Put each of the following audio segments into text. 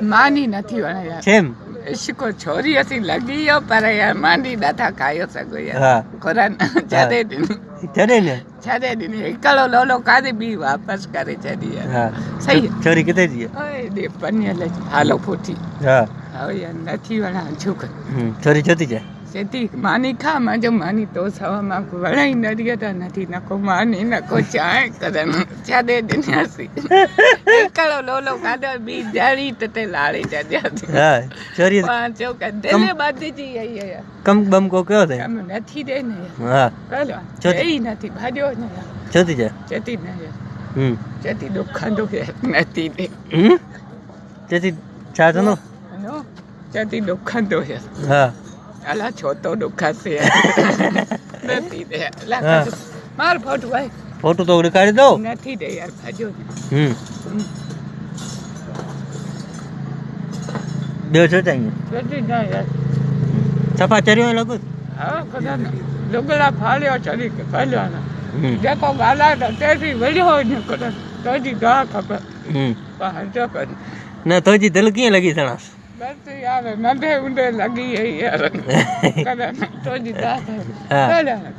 मानी नथी वणे यार सेम इश्को छोरी असी लगी हो पर यार मानी नथा खायो सगो यार खुरन छॾे ॾिनी हिकिड़ो लोलो काढी ॿी वापसि करे छॾी यार सही छोरी किथे जी ओए पनियल हालो फूटी हा यार नथी वणा छुक छोरी छो थी चए चेती मानी खा मुंहिंजो मानी तो सवा मां वणे ई न ॾिए त नथी न को मानी न को चांहि करनि छॾे ॾिनासीं हिकिड़ो लोलो काढो ॿी जड़ी ते लाड़े छॾियासीं हा छोरी चयो कि दिलि ॿधिजी वई आहे कम बम को कयो अथई कम नथी ॾे न हा ॾेई नथी भाॼियो न छो थी चए चेती न चेती ॾुखंदो नथी ॾे चेती छा चवंदो चेती ॾुखंदो हा अला छो तो ॾुखसि नथी ॾे मार फोटो आहे फोटो तो ॾेखारे दो नथी ॾे यार भाॼियो ॿियो छो चाहिए चेती न यार सफ़ा चरियो लॻो हा ख़ुदा न लुगड़ा फाड़ियो चढ़ी फैलियो न जेको ॻाल्हाए त तेजी विड़ियो निकिरे तुंहिंजी गाह खपे हटो कर न तुंहिंजी दिलि कीअं लॻी सणांसि बसि यार नंढे हूंदे लॻी वई यार तुंहिंजी गाह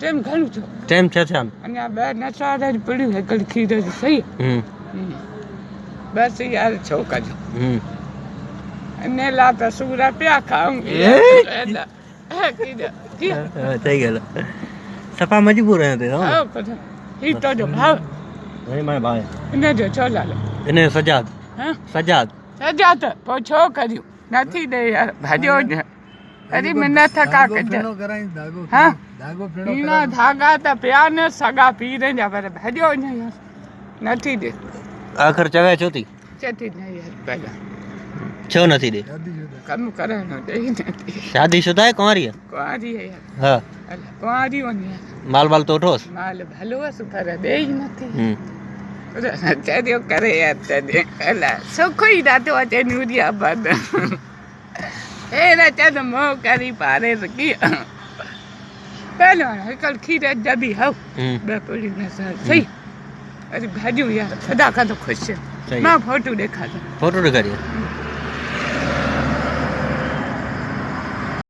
टाइम घणो थियो टाइम छा अञा ॿ नचार पिड़ियूं हिकिड़ी खीर जी सही बसि यार छो कजो इन लाइ त सूर पिया खाऊं सही ॻाल्हि सफ़ा मजबूर आहियो ही तो जो भाउ इन जो छो नालो इन जो सजाद सजाद पोइ छो करियूं नथी ॾे यार भाॼियो न अरे मैं न थका कज हाँ इना धागा त पिया न सगा पीर जा पर भाॼियो न यार नथी ॾे आख़िर चवे छो थी चेती न यार पहिला छो नथी ॾे कम करणो ॾेई नथी शादीशुदा है कुंवारी है यार हाँ कुंवारी वञे माल वाल तो ठोस माल भलो हुअसि पर ॾेई नथी चरियो करे यार तॾहिं अलाए सुख ई नथो अचे नूरिया बद हे न चंद मोह करी पारे त कीअं पहिलो हिकिड़ो खीर जबी हव ॿ पूरी न सही अरे भाॼियूं यार ख़ुदा खां तो ख़ुशि मां फोटो ॾेखारियां फोटो ॾेखारियो